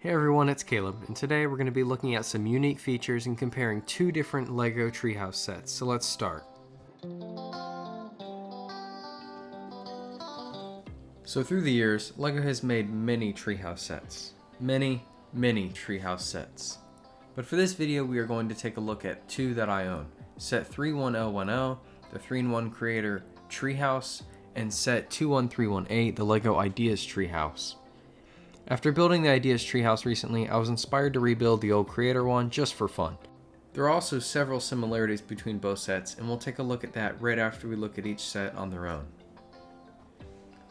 Hey everyone, it's Caleb, and today we're going to be looking at some unique features and comparing two different LEGO Treehouse sets. So let's start. So through the years, LEGO has made many Treehouse sets. Many Treehouse sets. But for this video, we are going to take a look at two that I own. Set 31010, the 3-in-1 Creator Treehouse, and Set 21318, the LEGO Ideas Treehouse. After building the Ideas Treehouse recently, I was inspired to rebuild the old Creator one just for fun. There are also several similarities between both sets, and we'll take a look at that right after we look at each set on their own.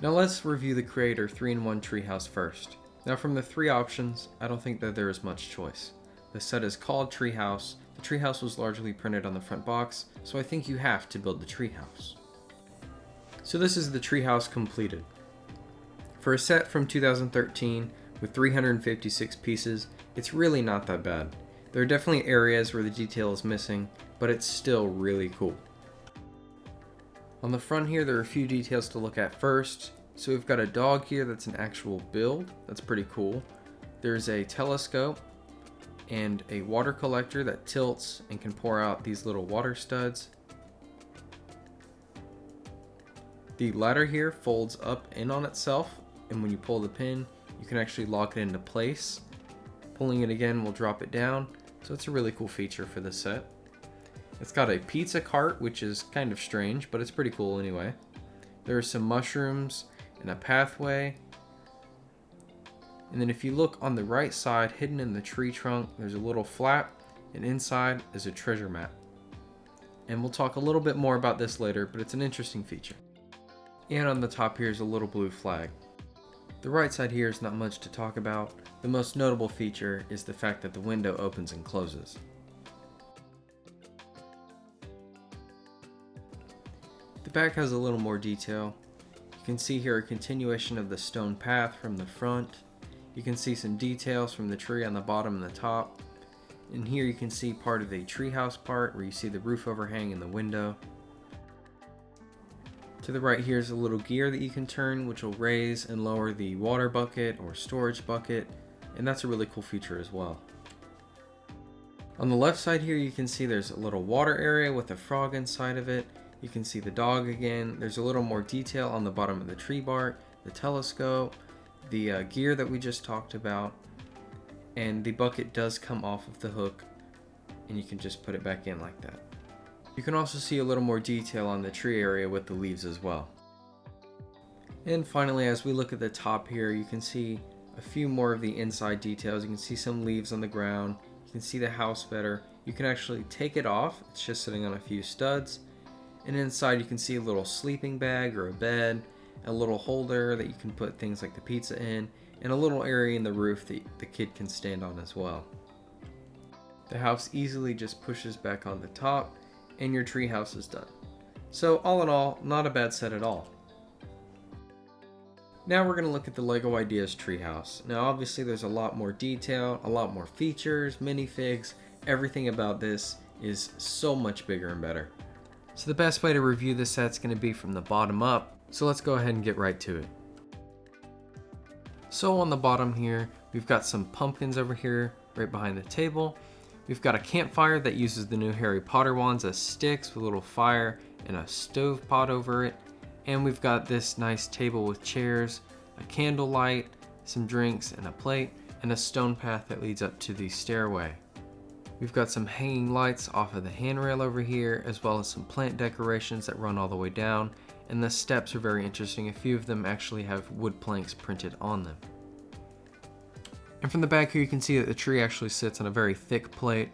Now let's review the Creator 3-in-1 Treehouse first. Now from the three options, I don't think that there is much choice. The set is called Treehouse. The treehouse was largely printed on the front box, so I think you have to build the treehouse. So this is the treehouse completed. For a set from 2013 with 356 pieces, it's really not that bad. There are definitely areas where the detail is missing, but it's still really cool. On the front here, there are a few details to look at first. So we've got a dog here that's an actual build. That's pretty cool. There's a telescope and a water collector that tilts and can pour out these little water studs. The ladder here folds up in on itself, and when you pull the pin, you can actually lock it into place. Pulling it again will drop it down, so it's a really cool feature for this set. It's got a pizza cart, which is kind of strange, but it's pretty cool anyway. There are some mushrooms and a pathway. And then if you look on the right side, hidden in the tree trunk, there's a little flap, and inside is a treasure map. And we'll talk a little bit more about this later, but it's an interesting feature. And on the top here is a little blue flag. The right side here is not much to talk about. The most notable feature is the fact that the window opens and closes. The back has a little more detail. You can see here a continuation of the stone path from the front. You can see some details from the tree on the bottom and the top. And here you can see part of the treehouse part where you see the roof overhang in the window. To the right here is a little gear that you can turn, which will raise and lower the water bucket or storage bucket, and that's a really cool feature as well. On the left side here you can see there's a little water area with a frog inside of it. You can see the dog again. There's a little more detail on the bottom of the tree bark, the telescope, the gear that we just talked about, and the bucket does come off of the hook, and you can just put it back in like that. You can also see a little more detail on the tree area with the leaves as well. And finally, as we look at the top here, you can see a few more of the inside details. You can see some leaves on the ground. You can see the house better. You can actually take it off. It's just sitting on a few studs. And inside you can see a little sleeping bag or a bed, a little holder that you can put things like the pizza in, and a little area in the roof that the kid can stand on as well. The house easily just pushes back on the top, and your treehouse is done. So all in all, not a bad set at all. Now we're going to look at the LEGO Ideas Treehouse. Now obviously there's a lot more detail, a lot more features, minifigs, everything about this is so much bigger and better. So the best way to review this set's going to be from the bottom up, so let's go ahead and get right to it. So on the bottom here, we've got some pumpkins over here right behind the table. We've got a campfire that uses the new Harry Potter wands as sticks with a little fire and a stove pot over it. And we've got this nice table with chairs, a candle light, some drinks and a plate, and a stone path that leads up to the stairway. We've got some hanging lights off of the handrail over here, as well as some plant decorations that run all the way down. And the steps are very interesting. A few of them actually have wood planks printed on them. And from the back here you can see that the tree actually sits on a very thick plate.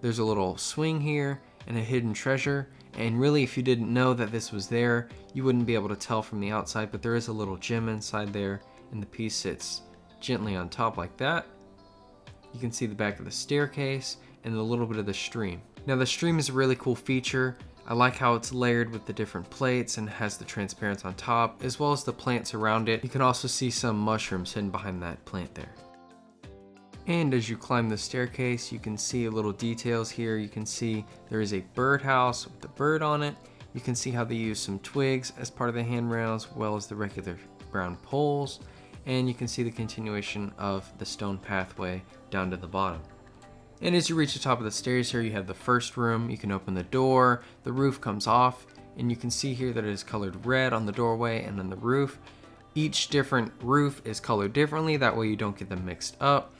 There's a little swing here and a hidden treasure, and really if you didn't know that this was there, you wouldn't be able to tell from the outside, but there is a little gem inside there, and the piece sits gently on top like that. You can see the back of the staircase and a little bit of the stream. Now the stream is a really cool feature. I like how it's layered with the different plates and has the transparency on top, as well as the plants around it. You can also see some mushrooms hidden behind that plant there. And as you climb the staircase, you can see a little details here. You can see there is a birdhouse with a bird on it. You can see how they use some twigs as part of the handrail, as well as the regular brown poles. and you can see the continuation of the stone pathway down to the bottom. And as you reach the top of the stairs here, you have the first room. You can open the door, the roof comes off, and you can see here that it is colored red on the doorway and then the roof. Each different roof is colored differently, that way you don't get them mixed up.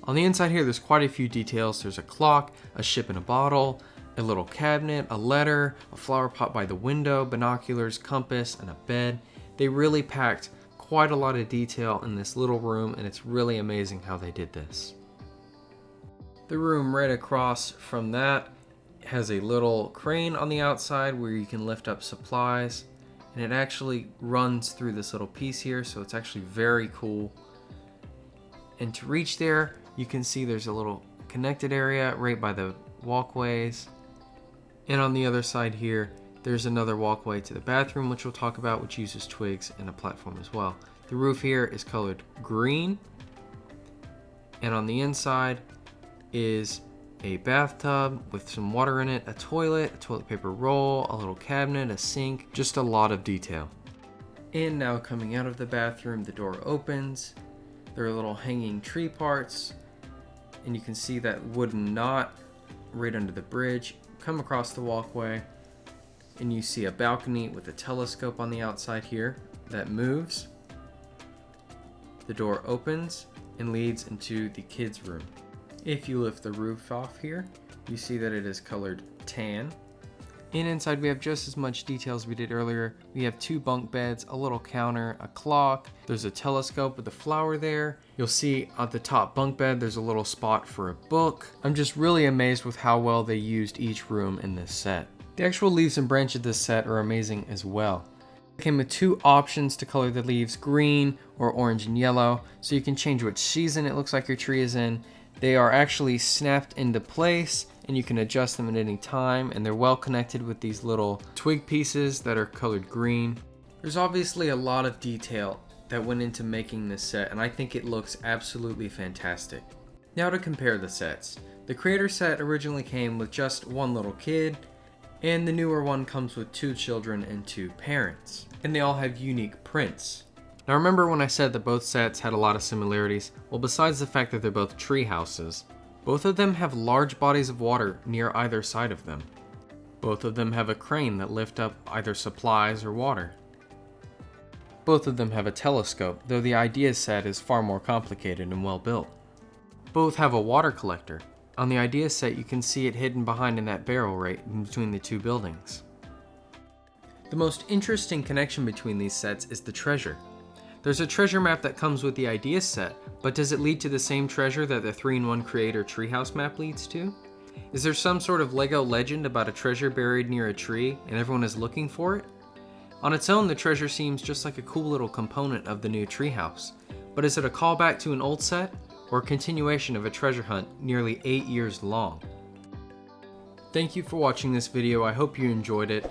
On the inside here, there's quite a few details. There's a clock, a ship in a bottle, a little cabinet, a letter, a flower pot by the window, binoculars, compass, and a bed. They really packed quite a lot of detail in this little room, and it's really amazing how they did this. The room right across from that has a little crane on the outside where you can lift up supplies, and it actually runs through this little piece here, so it's actually very cool. And to reach there, you can see there's a little connected area right by the walkways. And on the other side here, there's another walkway to the bathroom, which we'll talk about, which uses twigs and a platform as well. The roof here is colored green. And on the inside is a bathtub with some water in it, a toilet paper roll, a little cabinet, a sink, just a lot of detail. And now coming out of the bathroom, the door opens. There are little hanging tree parts, and you can see that wooden knot right under the bridge. Come across the walkway, and you see a balcony with a telescope on the outside here that moves. The door opens and leads into the kids' room. If you lift the roof off here, you see that it is colored tan. And inside we have just as much detail as we did earlier. We have 2 bunk beds, a little counter, a clock. There's a telescope with a flower there. You'll see at the top bunk bed, there's a little spot for a book. I'm just really amazed with how well they used each room in this set. The actual leaves and branches of this set are amazing as well. It came with 2 options to color the leaves, green or orange and yellow, so you can change which season it looks like your tree is in. They are actually snapped into place, and you can adjust them at any time, and they're well connected with these little twig pieces that are colored green. There's obviously a lot of detail that went into making this set, and I think it looks absolutely fantastic. Now to compare the sets. The creator set originally came with just 1 little kid, and the newer one comes with 2 children and 2 parents. And they all have unique prints. Now remember when I said that both sets had a lot of similarities? Well, besides the fact that they're both tree houses, both of them have large bodies of water near either side of them. Both of them have a crane that lift up either supplies or water. Both of them have a telescope, though the idea set is far more complicated and well built. Both have a water collector. On the idea set, you can see it hidden behind in that barrel right in between the 2 buildings. The most interesting connection between these sets is the treasure. There's a treasure map that comes with the idea set, but does it lead to the same treasure that the 3-in-1 Creator Treehouse map leads to? Is there some sort of Lego legend about a treasure buried near a tree and everyone is looking for it? On its own, the treasure seems just like a cool little component of the new Treehouse, but is it a callback to an old set or a continuation of a treasure hunt nearly 8 years long? Thank you for watching this video. I hope you enjoyed it.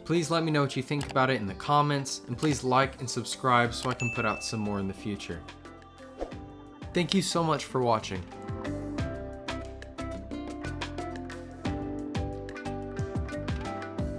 Please let me know what you think about it in the comments, and please like and subscribe so I can put out some more in the future. Thank you so much for watching.